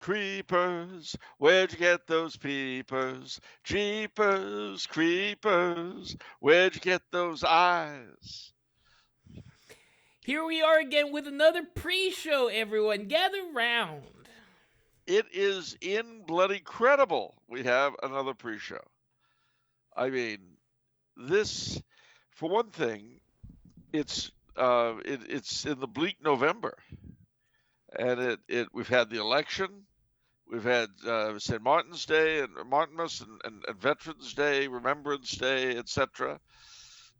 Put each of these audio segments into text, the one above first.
Creepers, where'd you get those peepers? Jeepers, creepers, where'd you get those eyes? Here we are again with another pre-show, everyone. Gather round. It is in bloody credible. We have another pre-show. I mean, this, for one thing, it's in the bleak November, and we've had the election, we've had St. Martin's Day and Martinmas and Veterans Day, Remembrance Day, etc.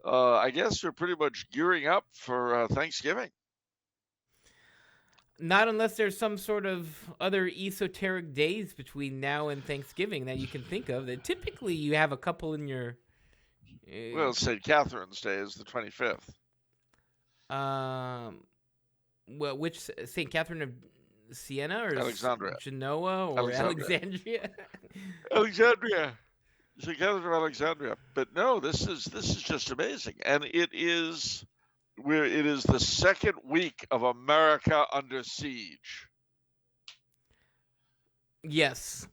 I guess we're pretty much gearing up for Thanksgiving. Not unless there's some sort of other esoteric days between now and Thanksgiving that you can think of. That typically you have a couple in your. Well, St. Catherine's Day is the 25th. Um, well, which Saint Catherine of Siena or Alexandria. Genoa or Alexandria? Alexandria. St. Catherine of Alexandria. But no, this is just amazing, and it is the second week of America under siege. Yes.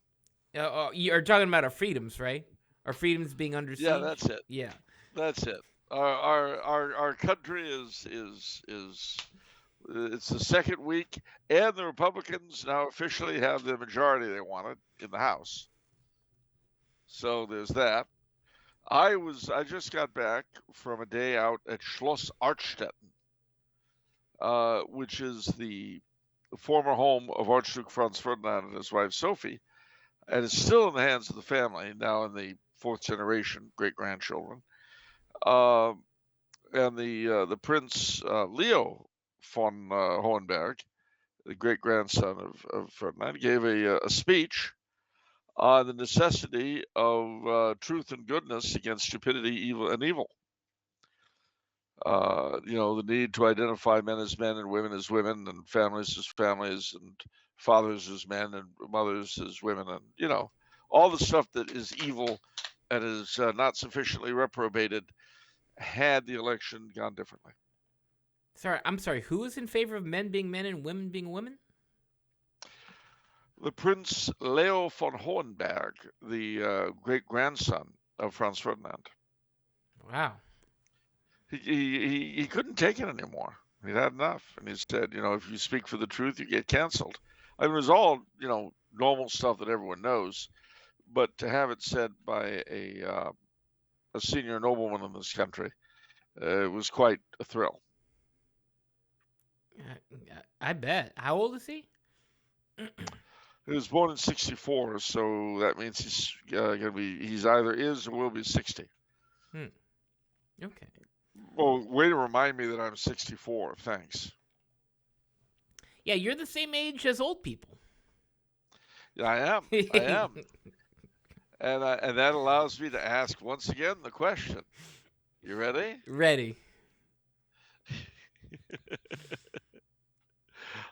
You're talking about our freedoms, right? Our freedoms being under siege. Yeah, that's it. Yeah. That's it. Our country is it's the second week, and the Republicans now officially have the majority they wanted in the House. So there's that. I just got back from a day out at Schloss Artstetten, which is the former home of Archduke Franz Ferdinand and his wife Sophie, and it's still in the hands of the family now in the fourth generation, great grandchildren. Uh, and the Prince Leo von Hohenberg, the great grandson of Ferdinand, gave a speech on the necessity of truth and goodness against stupidity, evil. The need to identify men as men and women as women, and families as families, and fathers as men and mothers as women, and all the stuff that is evil and is not sufficiently reprobated had the election gone differently. I'm sorry. Who is in favor of men being men and women being women? The Prince Leo von Hohenberg, the great grandson of Franz Ferdinand. Wow. He couldn't take it anymore. He'd had enough, and he said, if you speak for the truth, you get canceled. I mean, it was all normal stuff that everyone knows, but to have it said by a senior nobleman in this country, was quite a thrill. I bet. How old is he? He was born in '64, so that means he's either is or will be 60. Okay. Well, way to remind me that I'm 64. Thanks. Yeah, you're the same age as old people. Yeah, I am. And that allows me to ask once again the question. You ready? Ready.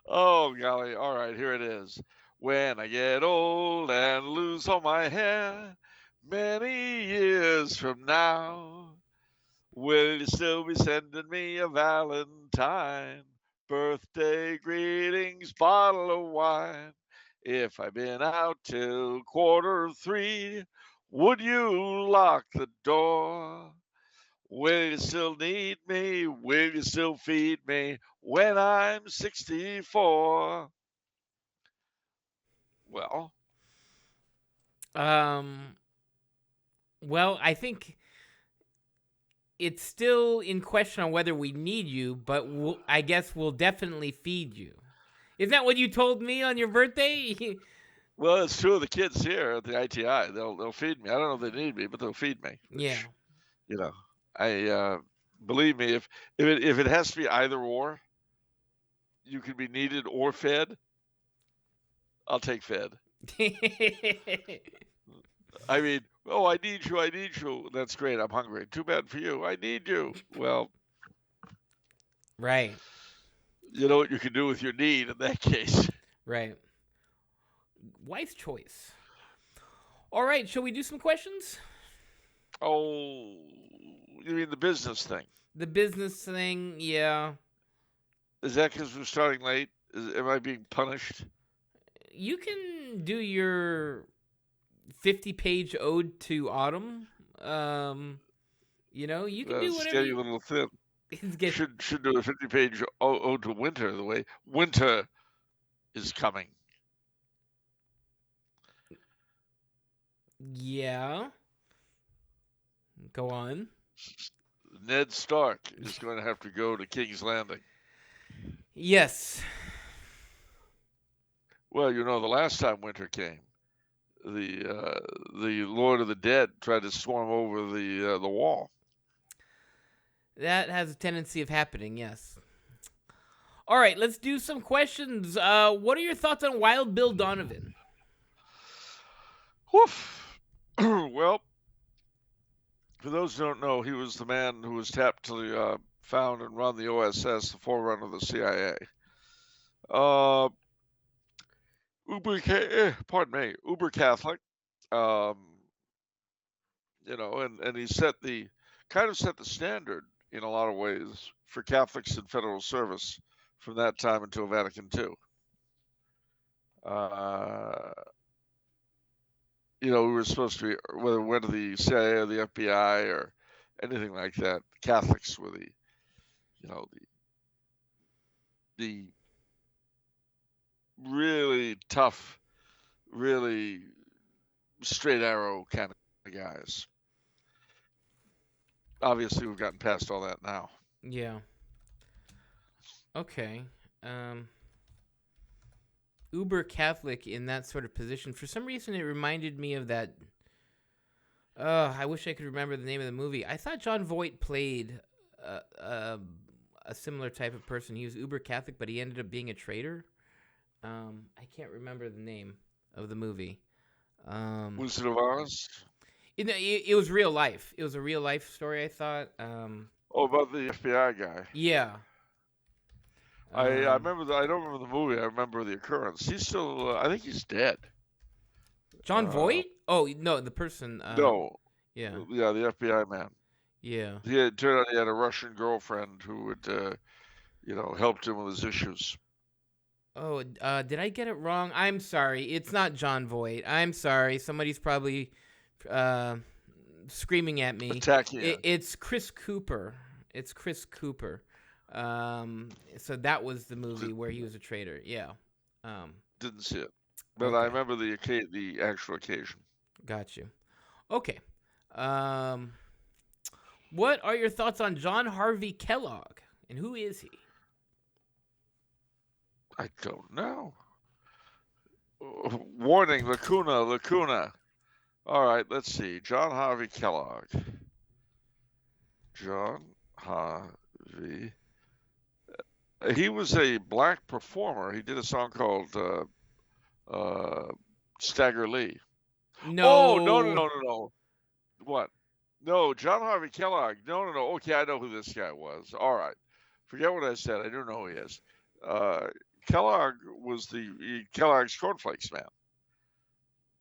Oh, golly. All right, here it is. When I get old and lose all my hair, many years from now, will you still be sending me a Valentine? Birthday greetings, bottle of wine. If I've been out till 2:45, would you lock the door? Will you still need me? Will you still feed me when I'm 64? Well, Well, I think it's still in question on whether we need you, but I guess we'll definitely feed you. Isn't that what you told me on your birthday? well, it's true of the kids here at the ITI. They'll feed me. I don't know if they need me, but they'll feed me. Yeah. I believe me, if it has to be either or, you can be needed or fed. I'll take fed. I mean, oh, I need you. I need you. That's great. I'm hungry. Too bad for you. I need you. Well, right. you know what you can do with your need in that case. Right. Wise choice. All right, shall we do some questions? Oh, you mean the business thing? The business thing, yeah. Is that because we're starting late? Am I being punished? you can do your 50-page ode to autumn. You can do It's whatever getting you. a little thin. It's get, Should do a 50-page ode to winter. The way winter is coming. yeah. Go on. Ned Stark is going to have to go to King's Landing. Yes. Well, the last time winter came, the Lord of the Dead tried to swarm over the wall. That has a tendency of happening, yes. All right, let's do some questions. What are your thoughts on Wild Bill Donovan? Woof. Well, for those who don't know, he was the man who was tapped to found and run the OSS, the forerunner of the CIA. Uber Catholic. And he set the standard in a lot of ways for Catholics in federal service from that time until Vatican II. We were supposed to be, whether we went to the CIA or the FBI or anything like that, Catholics were the really tough, really straight arrow kind of guys. Obviously, we've gotten past all that now. Yeah. Okay. Uber Catholic in that sort of position. For some reason, it reminded me of that. I wish I could remember the name of the movie. I thought John Voight played a similar type of person. He was Uber Catholic, but he ended up being a traitor. I can't remember the name of the movie. Wizard of Oz? It was real life. It was a real life story, I thought. About the FBI guy. Yeah. I remember. I don't remember the movie. I remember the occurrence. He's still. I think he's dead. John Voight? Oh no, the person. No. Yeah. Yeah, the FBI man. Yeah. It turned out he had a Russian girlfriend who would, helped him with his issues. Oh, did I get it wrong? I'm sorry. It's not John Voight. I'm sorry. Somebody's probably screaming at me. Attacking you. It's Chris Cooper. It's Chris Cooper. So that was the movie where he was a traitor. Yeah. Didn't see it, but okay. I remember the actual occasion. Got you. Okay. What are your thoughts on John Harvey Kellogg, and who is he? I don't know. Warning, lacuna. All right, let's see. John Harvey Kellogg. John Harvey. He was a black performer. He did a song called Stagger Lee. No. Oh, no. What? No, John Harvey Kellogg. No. Okay, I know who this guy was. All right. Forget what I said. I do know who he is. Kellogg was Kellogg's Cornflakes man.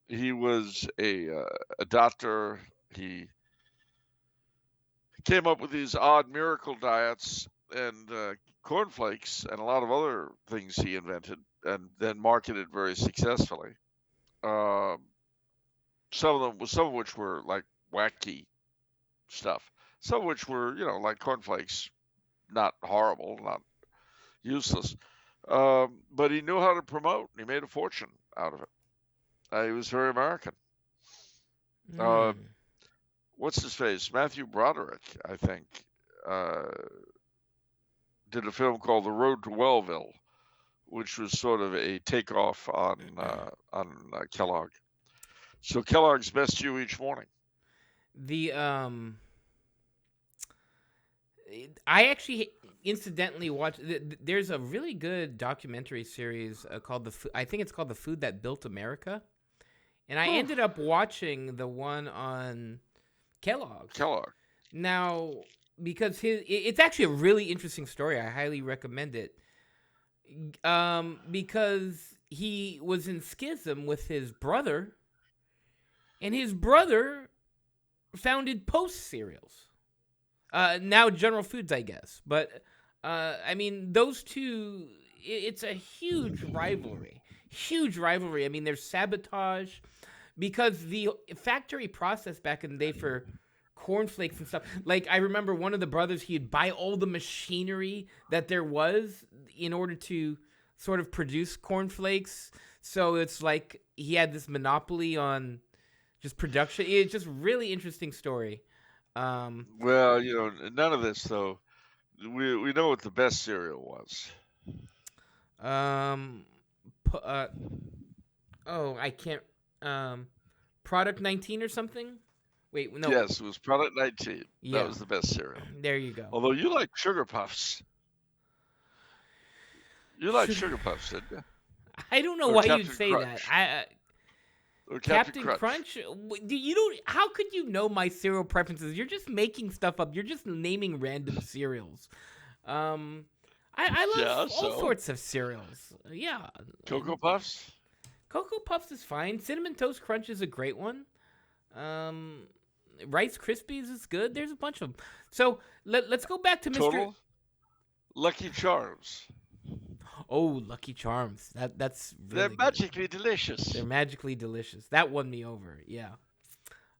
He was a doctor. He came up with these odd miracle diets and cornflakes and a lot of other things he invented and then marketed very successfully. Some of which were like wacky stuff. Some of which were, like cornflakes, not horrible, not useless. But he knew how to promote, and he made a fortune out of it. He was very American. What's his face? Matthew Broderick, I think, did a film called The Road to Wellville, which was sort of a takeoff on Kellogg. So Kellogg's best you each morning. I actually incidentally watched. There's a really good documentary series called I think it's called The Food That Built America, and I ended up watching the one on Kellogg. Now, because it's actually a really interesting story. I highly recommend it. Because he was in schism with his brother, and his brother founded Post cereals. Now General Foods, I guess. But, those two, it's a huge rivalry. huge rivalry. I mean, there's sabotage because the factory process back in the day for cornflakes and stuff. Like I remember one of the brothers, he'd buy all the machinery that there was in order to sort of produce cornflakes. So it's like he had this monopoly on just production. It's just really interesting story. Um, Well, none of this though. We know what the best cereal was. um, uh, oh, I can't. Um, Product 19 or something. Wait, no. Yes, it was Product 19. That Yeah, was the best cereal. there you go. Although you like Sugar Puffs. You like Sugar. Sugar Puffs, didn't you? I don't know Or why you'd Captain say that. Crunch. Or Captain Captain Crunch. Crunch? Do you don't? How could you know my cereal preferences? You're just making stuff up. You're just naming random cereals. Um, I love Yeah, all so sorts of cereals. Yeah, Cocoa Puffs? Cocoa Puffs is fine. Cinnamon Toast Crunch is a great one. Um, Rice Krispies is good. There's a bunch of them. So let's go back to Mr. Total Lucky Charms. Oh, Lucky Charms. That's They're really good. magically delicious. They're magically delicious. That won me over. Yeah.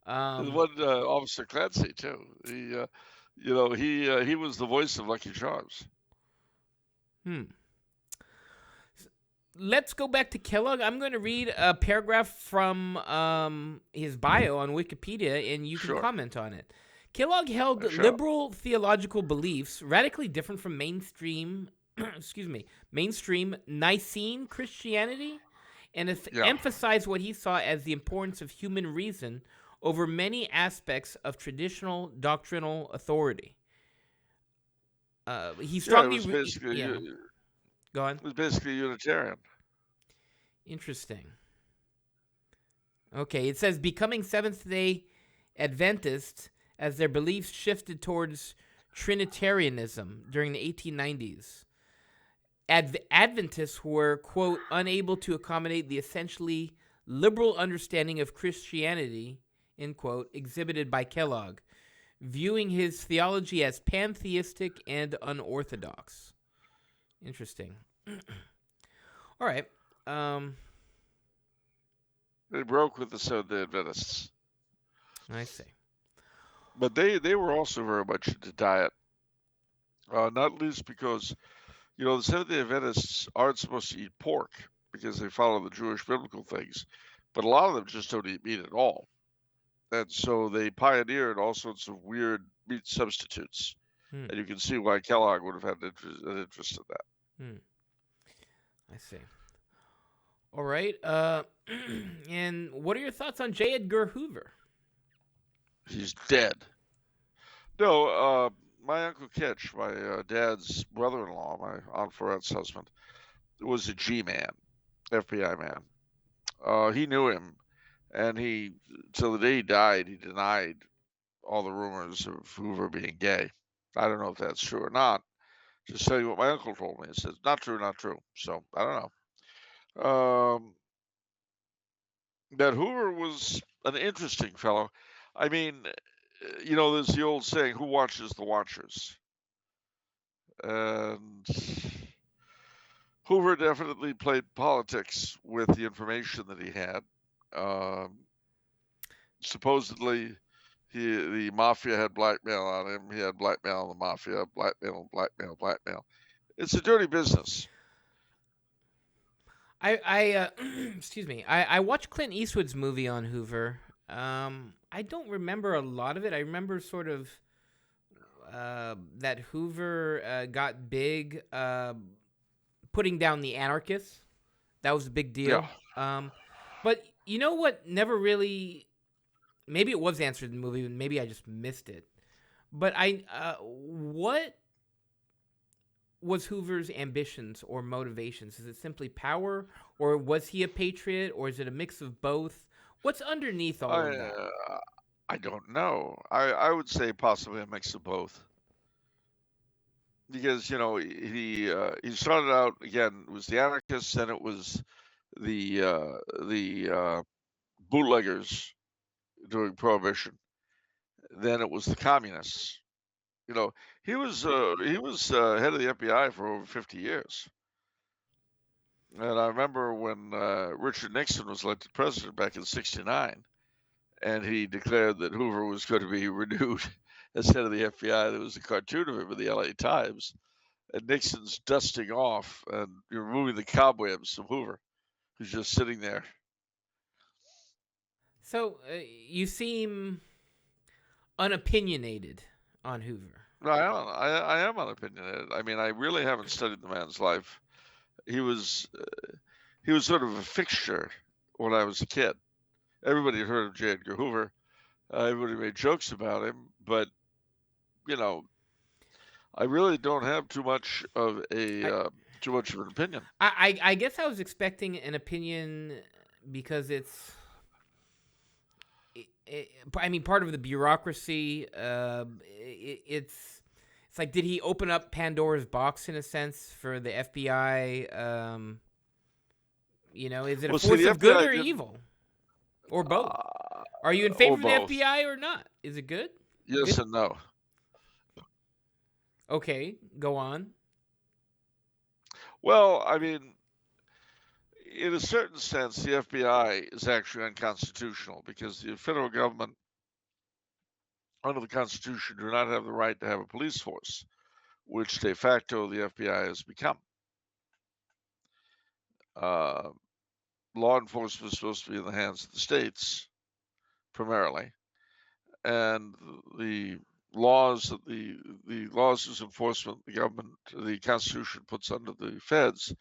The one Officer Clancy too. He was the voice of Lucky Charms. Let's go back to Kellogg. I'm going to read a paragraph from his bio on Wikipedia, and you can Sure. comment on it. Kellogg held I shall. liberal theological beliefs radically different from mainstream Nicene Christianity, and Yeah. emphasized what he saw as the importance of human reason over many aspects of traditional doctrinal authority. He Yeah, it strongly was basically go on. it was basically Unitarian. Interesting. Okay, it says becoming Seventh-day Adventists as their beliefs shifted towards Trinitarianism during the 1890s. Adventists were, quote, unable to accommodate the essentially liberal understanding of Christianity, end quote, exhibited by Kellogg, viewing his theology as pantheistic and unorthodox. Interesting. All right. They broke with the Seventh-day Adventists. I see. But they were also very much into diet. Not least because, the Seventh-day Adventists aren't supposed to eat pork because they follow the Jewish biblical things. But a lot of them just don't eat meat at all. And so they pioneered all sorts of weird meat substitutes. And you can see why Kellogg would have had an interest in that. I see. All right. And what are your thoughts on J. Edgar Hoover? He's dead. No, my Uncle Kitch, my dad's brother-in-law, my Aunt Florette's husband, was a G-man, FBI man. He knew him, and till the day he died, he denied all the rumors of Hoover being gay. I don't know if that's true or not. Just tell you what my uncle told me. It says, not true, not true. So, I don't know. That Hoover was an interesting fellow. I mean, there's the old saying, who watches the watchers? And Hoover definitely played politics with the information that he had. Supposedly, the mafia had blackmail on him. He had blackmail on the mafia, blackmail. It's a dirty business. I excuse me. I watched Clint Eastwood's movie on Hoover. I don't remember a lot of it. I remember sort of that Hoover got big putting down the anarchists. That was a big deal. Yeah. But you know what never really, maybe it was answered in the movie, and maybe I just missed it. But what was Hoover's ambitions or motivations? Is it simply power, or was he a patriot, or is it a mix of both? What's underneath all of that? I don't know. I would say possibly a mix of both. Because, he started out, again, it was the anarchists, then it was the bootleggers during Prohibition. Then it was the communists. He was head of the FBI for over 50 years. And I remember when Richard Nixon was elected president back in '69, and he declared that Hoover was going to be renewed as head of the FBI. There was a cartoon of him in the LA Times, and Nixon's dusting off and removing the cobwebs from Hoover, who's just sitting there. So you seem unopinionated on Hoover. No, I am unopinionated. I mean, I really haven't studied the man's life. He was sort of a fixture when I was a kid. Everybody had heard of J. Edgar Hoover. Everybody made jokes about him, but you know, I really don't have too much of an opinion. I guess I was expecting an opinion because I mean, part of the bureaucracy. It's like, did he open up Pandora's box in a sense for the FBI? Is it a force of good or evil, or both? Are you in favor of the FBI or not? Is it good? Yes and no. Okay, go on. Well, I mean, in a certain sense, the FBI is actually unconstitutional because the federal government, under the Constitution, do not have the right to have a police force, which de facto the FBI has become. Law enforcement is supposed to be in the hands of the states, primarily, and the laws that the laws of enforcement the government, the Constitution puts under the feds,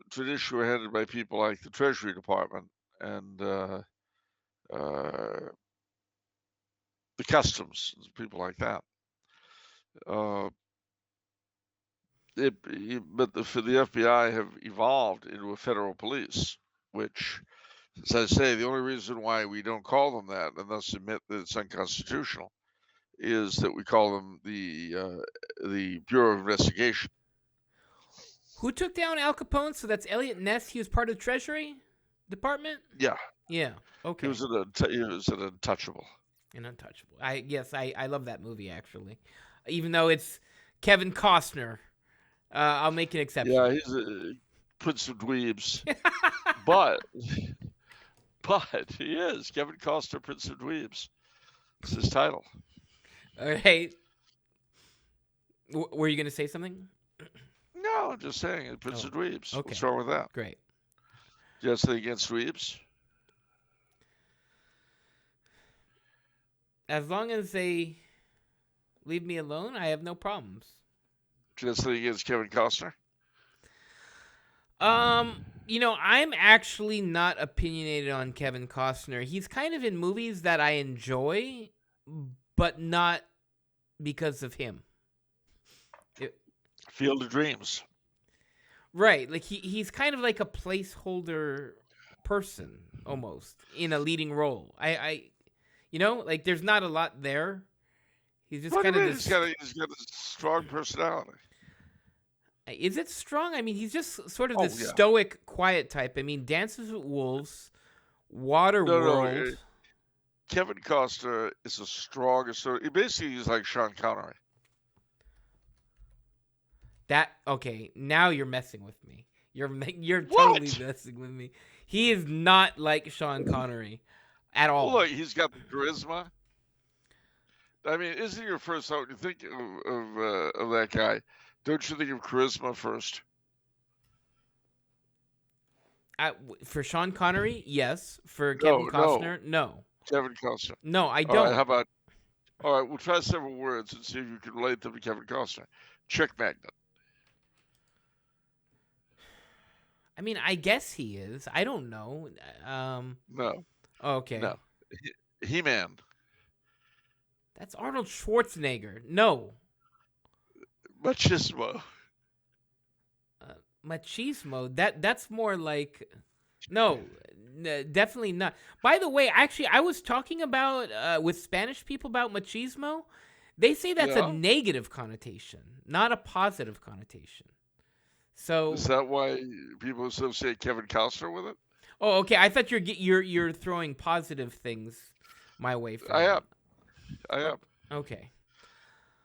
traditionally were headed by people like the Treasury Department and the Customs, people like that. But the FBI have evolved into a federal police, which, as I say, the only reason why we don't call them that and thus admit that it's unconstitutional is that we call them the Bureau of Investigation. Who took down Al Capone? So that's Elliot Ness. He was part of the Treasury Department? Yeah. Yeah. Okay. He was an untouchable. An untouchable. I love that movie, actually. Even though it's Kevin Costner. I'll make an exception. Yeah, he's a Prince of Dweebs. but he is. Kevin Costner, Prince of Dweebs. It's his title. All right. Were you going to say something? No, I'm just saying. Prince of Dweebs. Okay. What's wrong with that? Great. Do you have something against dweebs? As long as they leave me alone, I have no problems. Do you have something against Kevin Costner? I'm actually not opinionated on Kevin Costner. He's kind of in movies that I enjoy, but not because of him. Field of Dreams. Right. Like he's kind of like a placeholder person almost in a leading role. Like there's not a lot there. He's just kind of he's got a strong personality. Is it strong? I mean, he's just sort of this stoic, quiet type. I mean, Dances with Wolves, Waterworld. No. Kevin Costner is a strong. Basically, he's like Sean Connery. Okay, now you're messing with me. You're totally messing with me. He is not like Sean Connery at all. Well, look, he's got the charisma. I mean, isn't your first thought when you think of that guy? Don't you think of charisma first? For Sean Connery, yes. For Kevin Costner, no. Kevin Costner. No, I don't. All right, how about? All right, we'll try several words and see if you can relate them to Kevin Costner. Chick magnet. I mean, I guess he is. I don't know. No. Okay. No. He-Man. That's Arnold Schwarzenegger. No. Machismo. Machismo. That's more like. No, definitely not. By the way, actually, I was talking about with Spanish people about machismo. They say that's a negative connotation, not a positive connotation. So is that why people associate Kevin Costner with it? Oh, okay. I thought you're throwing positive things my way. I am. Okay.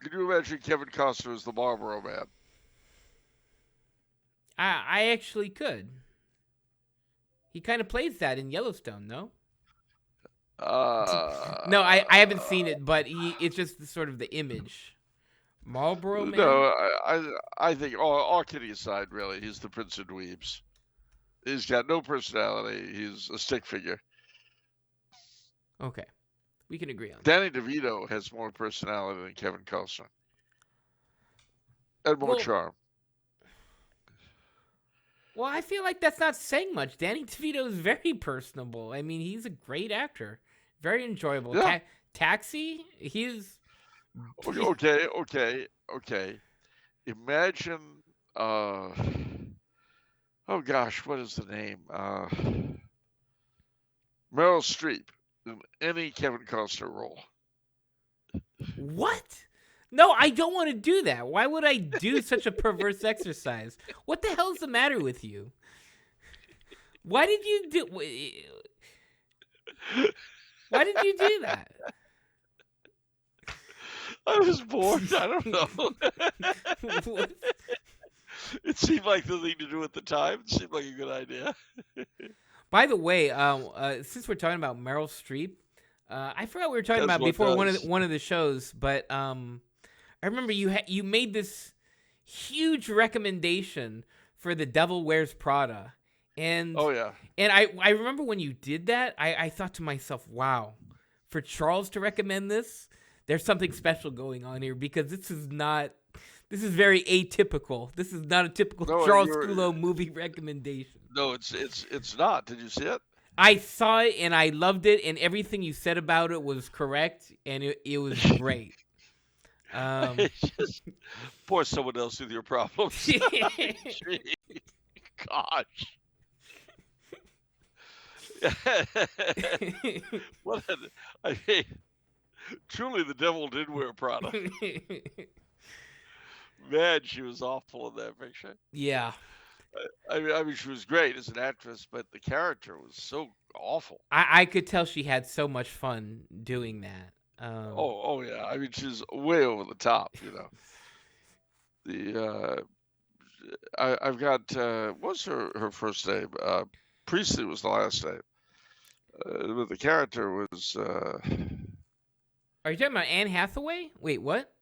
Can you imagine Kevin Costner as the Marlboro Man? I actually could. He kind of plays that in Yellowstone, no? No, I haven't seen it, but it's just sort of the image. Marlboro Man? no, I think all kidding aside, really, he's the Prince of Dweebs. He's got no personality. He's a stick figure. Okay. We can agree on that. Danny DeVito has more personality than Kevin Costner and more Well, charm. well, I feel like that's not saying much. Danny DeVito is very personable. I mean, he's a great actor. Very enjoyable. Yeah. Taxi, he's Okay. Imagine, oh gosh, what is the name? Meryl Streep in any Kevin Costner role. What? No, I don't want to do that. Why would I do such a perverse exercise? What the hell's the matter with you? Why did you do? Why did you do that? I was bored. I don't know. What? It seemed like the thing to do at the time. It seemed like a good idea. By the way, since we're talking about Meryl Streep, I forgot we were talking That's about what before does. one of the shows, but I remember you made this huge recommendation for The Devil Wears Prada, and Oh yeah. and I remember when you did that, I thought to myself, wow, for Charles to recommend this, there's something special going on here because this is very atypical. This is not a typical No, Charles Coulombe movie recommendation. no, it's not. Did you see it? I saw it and I loved it, and everything you said about it was correct, and it was great. Just pour someone else with your problems. Gee, gosh. What I mean, truly, the devil did wear Prada. Man, she was awful in that picture. Yeah, I mean, she was great as an actress, but the character was so awful. I could tell she had so much fun doing that. Oh yeah. I mean, she's way over the top. You know. The I've got what's her first name? Priestley was the last name. But the character was Are you talking about Anne Hathaway? Wait, what?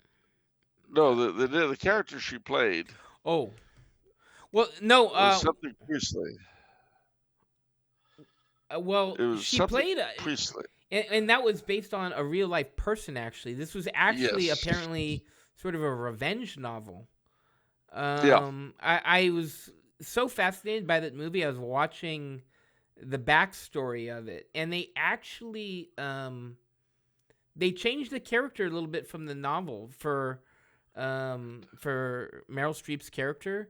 no the character she played Oh, well, no. was something Priestley. Well, It was she something played, Priestley. and that was based on a real life person. Actually, this was actually Yes. apparently sort of a revenge novel. Yeah. I was so fascinated by that movie. I was watching the backstory of it, and they actually they changed the character a little bit from the novel for Meryl Streep's character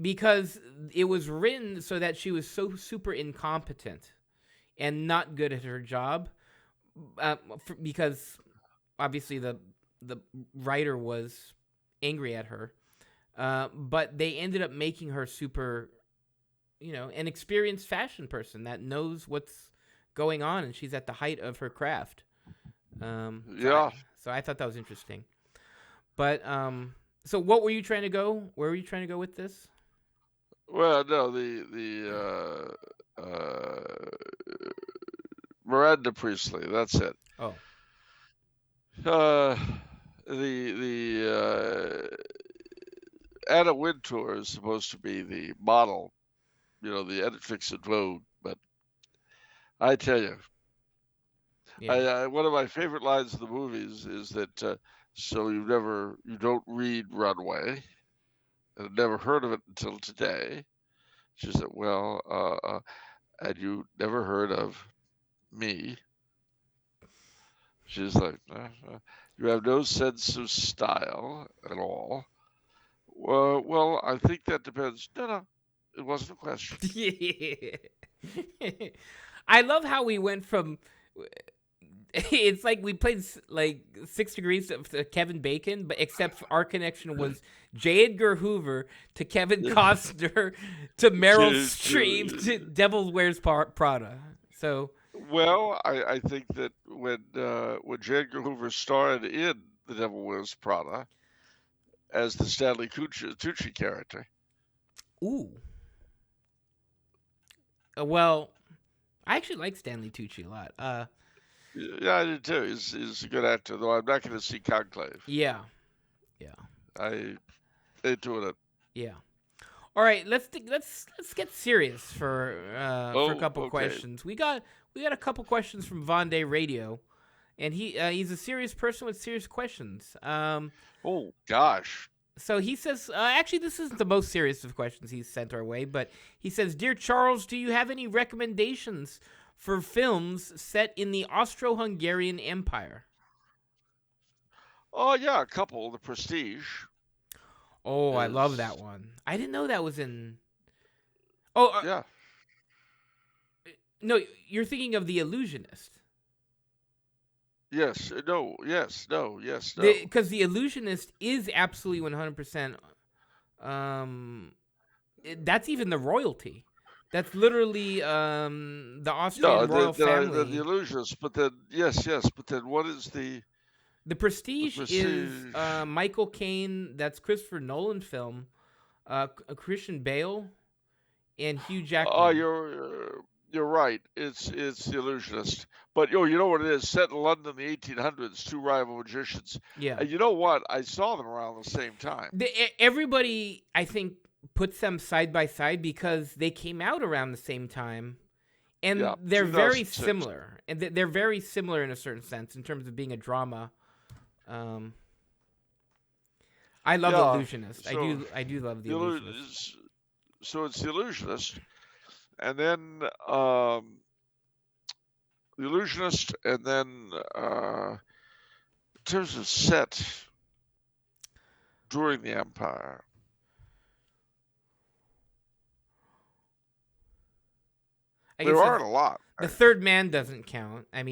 because it was written so that she was so super incompetent and not good at her job because obviously the writer was angry at her. But they ended up making her super, an experienced fashion person that knows what's going on, and she's at the height of her craft. Yeah. So I thought that was interesting. But so what were you trying to go? Where were you trying to go with this? Well, no, Miranda Priestley. That's it. Oh, The Anna Wintour is supposed to be the model, the editrix in Vogue. But I tell you, yeah. one of my favorite lines of the movies is that so you don't read Runway, and never heard of it until today. She said, well, and you never heard of me. She's like, you have no sense of style at all. Well, I think that depends. No, it wasn't a question. I love how we went from. It's like we played like 6 Degrees of Kevin Bacon, but except our connection was J. Edgar Hoover to Kevin Costner to Meryl Streep to Devil Wears Prada. So. Well, I think that when J. Edgar Hoover starred in The Devil Wears Prada as the Stanley Tucci character, Ooh. Well, I actually like Stanley Tucci a lot. Yeah, I do too. He's a good actor, though I'm not going to see Conclave. Yeah. Yeah. I ain't doing it. Yeah. All right, let's get serious for a Oh, couple okay. questions. We got a couple questions from Von Day Radio, and he's a serious person with serious questions. Oh gosh. So he says, actually, this isn't the most serious of questions he's sent our way, but he says, "Dear Charles, do you have any recommendations for films set in the Austro-Hungarian Empire?" Oh yeah, a couple. The Prestige Oh, I love that is one. I didn't know that was in. Oh, yeah. no, you're thinking of The Illusionist. Yes. No. Yes. No. Yes. No. Because the Illusionist is absolutely 100%. That's even the royalty. That's literally the Yeah. Austrian royal The family. Illusionist. But then yes. But then what is The the Prestige is Prestige? Michael Caine. That's Christopher Nolan film. Christian Bale and Hugh Oh, Jackman. you're right. It's the Illusionist. But you know what it is? Set in London in the 1800s, two rival magicians. Yeah. And you know what? I saw them around the same time. Everybody, I think, puts them side by side because they came out around the same time. And Yeah. they're very 2006. similar. And they're very similar in a certain sense in terms of being a drama. I love Yeah. Illusionist. I do love the Illusionist. So it's the Illusionist, and then the Illusionist, and then in terms of set during the Empire. I There guess aren't a lot. the Third Man doesn't count. No,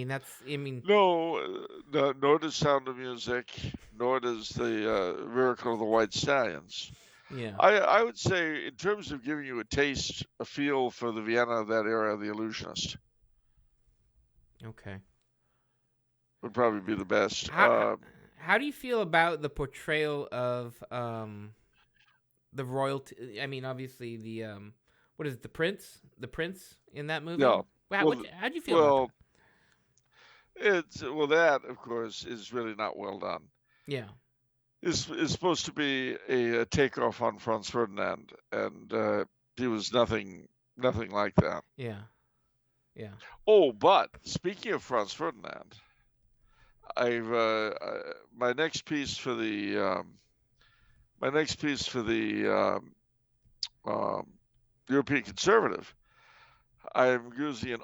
nor does Sound of Music, nor does the Miracle of the White Stallions. yeah. I would say, in terms of giving you a feel for the Vienna of that era, the Illusionist Okay. would probably be the best. How do you feel about the portrayal of the royalty? I mean, obviously the what is it, the prince? The prince in that movie? Yeah. How do you feel about That of course is really not well done. that? Yeah. It's supposed to be a takeoff on Franz Ferdinand, and he was nothing like that. Yeah. Yeah. Oh, but speaking of Franz Ferdinand, I've my next piece for the European Conservative, I'm using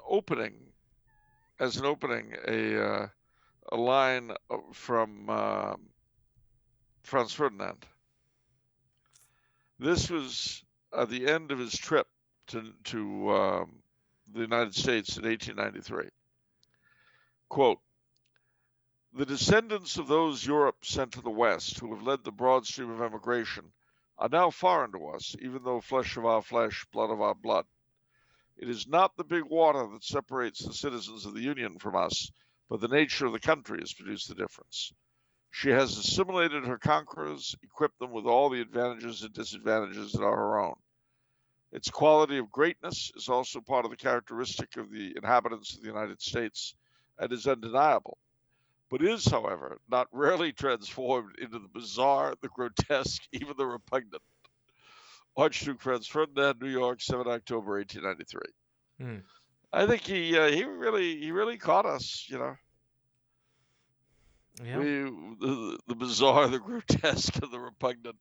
as an opening a line from Franz Ferdinand. This was at the end of his trip to the United States in 1893. Quote, "The descendants of those Europe sent to the West who have led the broad stream of emigration are now foreign to us, even though flesh of our flesh, blood of our blood. It is not the big water that separates the citizens of the Union from us, but the nature of the country has produced the difference. She has assimilated her conquerors, equipped them with all the advantages and disadvantages that are her own. Its quality of greatness is also part of the characteristic of the inhabitants of the United States and is undeniable, but is, however, not rarely transformed into the bizarre, the grotesque, even the repugnant." Archduke Franz Ferdinand, New York, 7 October 1893. Hmm. I think he really caught us, Yeah. the bizarre, the grotesque, and the repugnant.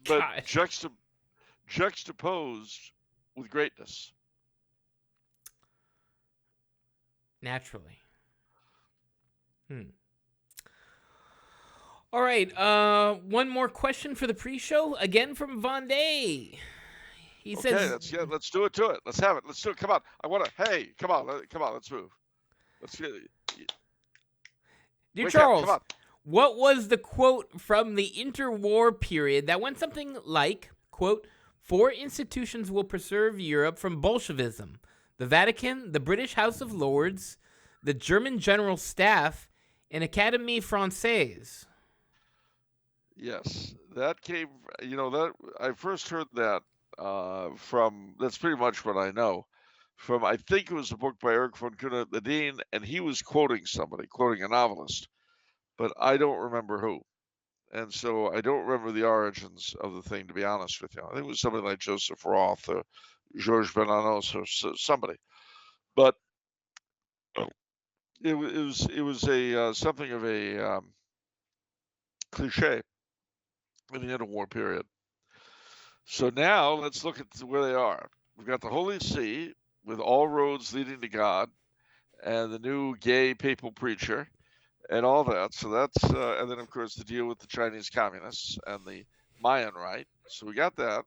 But juxtaposed with greatness. Naturally. All right. One more question for the pre-show, again from Von Day. He says, Let's do it to it. Let's have it. Let's do it. Come on. Hey, come on. Let's move. "Dear Charles, come on. what was the quote from the interwar period that went something like, quote, 4 institutions will preserve Europe from Bolshevism: the Vatican, the British House of Lords, the German General Staff, and Académie Française." Yes, that came. That I first heard that from. That's pretty much what I know. From I think it was a book by Eric von Kuhn, the Dean, and he was quoting somebody, quoting a novelist, but I don't remember who. And so I don't remember the origins of the thing, to be honest with you. I think it was somebody like Joseph Roth or Georges Bernanos or somebody. But it was a something of a cliche in the interwar period. So now let's look at where they are. We've got the Holy See with all roads leading to God, and the new gay papal preacher, and all that. So that's and then of course the deal with the Chinese communists and the Mayan right. So we got that.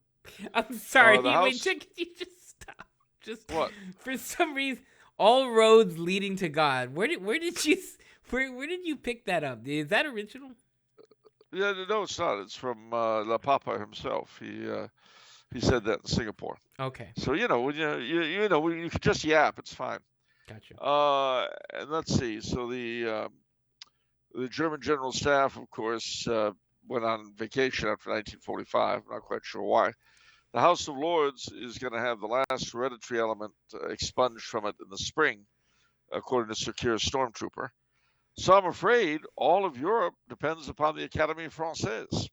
I'm The sorry. Wait, House. could you just stop? Just What? for some reason, all roads leading to God. Where did you pick that up? Is that original? Yeah, no, it's not. It's from La Papa himself. He said that in Singapore. Okay, So when you could just yap, it's fine. gotcha. And let's see. So the German General Staff, of course, went on vacation after 1945. I'm not quite sure why. The House of Lords is going to have the last hereditary element expunged from it in the spring, according to Sir Keir Stormtrooper. So I'm afraid all of Europe depends upon the Académie Française.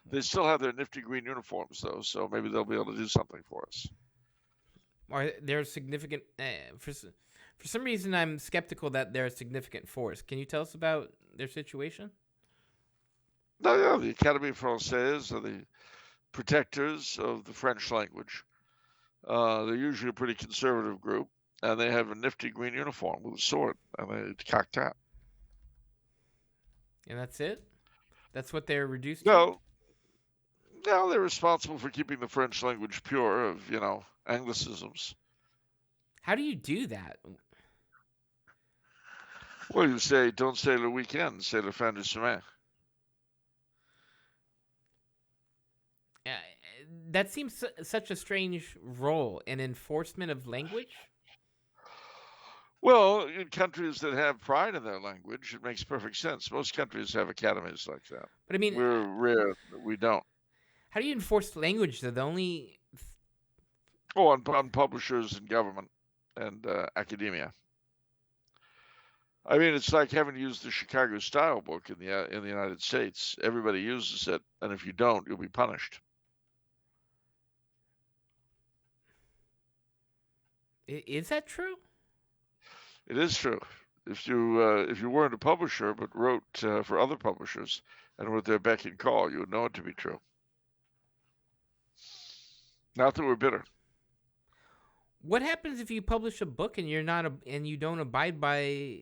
They still have their nifty green uniforms, though, so maybe they'll be able to do something for us. Are there significant? For some reason, I'm skeptical that they're a significant force. Can you tell us about their situation? No, yeah, the Académie Française are the protectors of the French language. They're usually a pretty conservative group, and they have a nifty green uniform with a sword, and they cock that. And that's it. That's what they're reduced to. No, no, they're responsible for keeping the French language pure of, Anglicisms. How do you do that? Well, you don't say le weekend, say le fin de semaine. Uh, that seems such a strange role, an enforcement of language. Well, in countries that have pride in their language, it makes perfect sense. Most countries have academies like that. But I mean, We're rare that we don't. how do you enforce language? Though the only Oh, on publishers and government and academia. I mean, it's like having to use the Chicago Style book in the United States. Everybody uses it, and if you don't, you'll be punished. is that true? It is true. If you weren't a publisher but wrote for other publishers and were at their beck and call, you would know it to be true. Not that we're bitter. What happens if you publish a book and and you don't abide by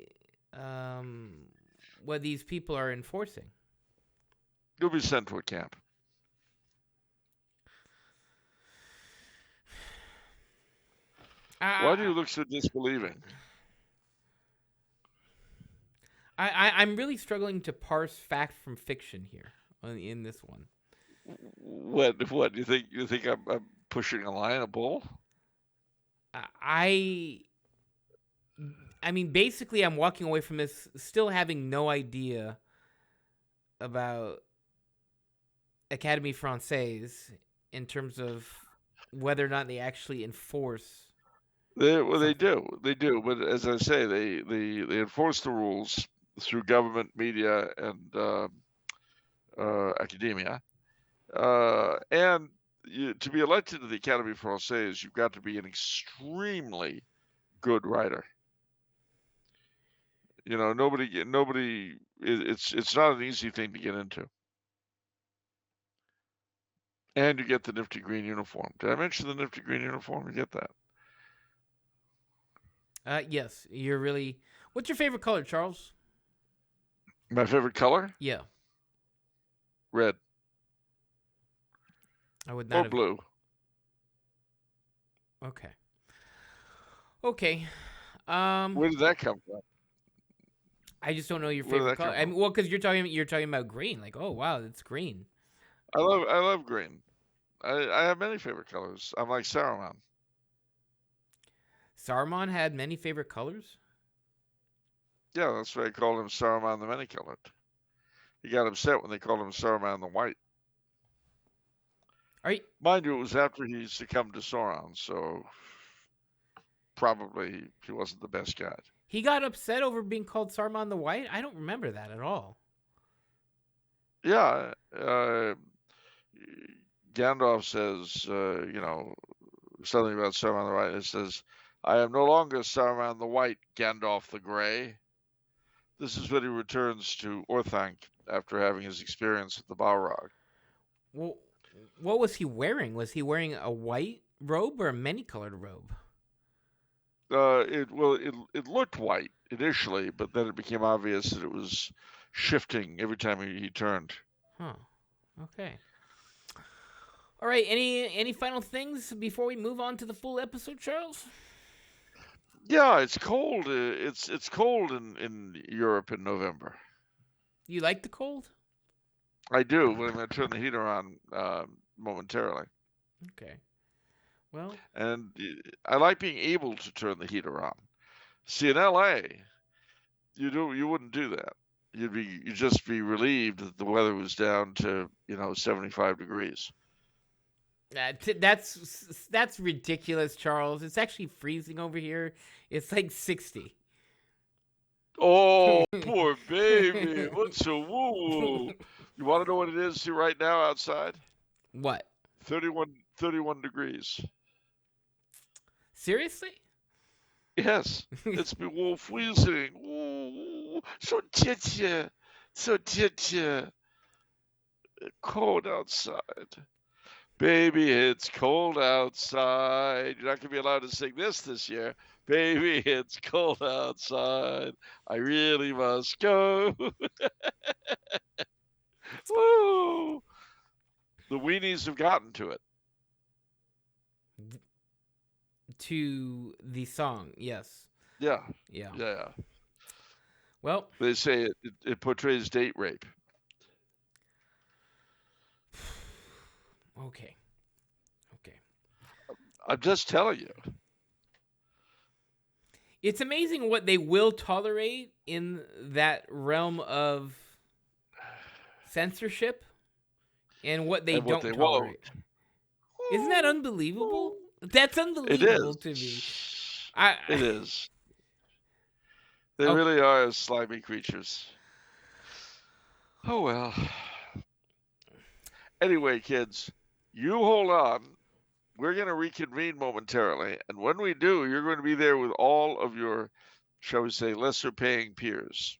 what these people are enforcing? You'll be sent to a camp. Why do you look so disbelieving? I'm really struggling to parse fact from fiction here in this one. What? You think I'm pushing a line, a bull? I mean, basically, I'm walking away from this still having no idea about Académie Française in terms of whether or not they actually enforce. They do. But as I say, they enforce the rules through government, media, and academia. And to be elected to the Académie Française, you've got to be an extremely good writer. Nobody. It's not an easy thing to get into. And you get the nifty green uniform. Did I mention the nifty green uniform? You get that. Yes, you're really. What's your favorite color, Charles? My favorite color? Yeah, Red I would or not have. blue. Okay. Okay. Where did that come from? I just don't know your Where did favorite that color. come I mean, from? well, because you're talking about green. Like, oh wow, it's green. I love green. I have many favorite colors. I'm like Saruman. Saruman had many favorite colors. Yeah, that's why I called him Saruman the Many Colored. He got upset when they called him Saruman the White. Are you, Mind you, it was after he succumbed to Sauron, so probably he wasn't the best guy. he got upset over being called Saruman the White? I don't remember that at all. Yeah, Gandalf says, something about Saruman the White. It says, "I am no longer Saruman the White, Gandalf the Grey." This is when he returns to Orthanc after having his experience at the Balrog. Well, what was he wearing? Was he wearing a white robe or a many-colored robe? It looked white initially, but then it became obvious that it was shifting every time he turned. Huh. Okay. All right. Any final things before we move on to the full episode, Charles? Yeah, it's cold. It's cold in Europe in November. You like the cold? I do. But I'm going to turn the heater on momentarily. Okay. Well, And I like being able to turn the heater on. See, in LA, you wouldn't do that. You'd just be relieved that the weather was down to 75 degrees. that's ridiculous, Charles. It's actually freezing over here. It's like 60. Oh, poor baby. What's so woo? You want to know what it is right now outside? What? 31 degrees. Seriously? Yes, it's been freezing. Ooh, so titty, so titty. Cold outside. Baby, it's cold outside. You're not going to be allowed to sing this year. Baby, it's cold outside. I really must go. Woo! The weenies have gotten to it. To the song, yes. Yeah. Yeah. Well, they say it portrays date rape. Okay. I'm just telling you. It's amazing what they will tolerate in that realm of censorship and what they don't tolerate. Won't. Isn't that unbelievable? That's unbelievable to me. It is. They really are slimy creatures. Oh, well. Anyway, kids, you hold on. We're going to reconvene momentarily. And when we do, you're going to be there with all of your, shall we say, lesser paying peers.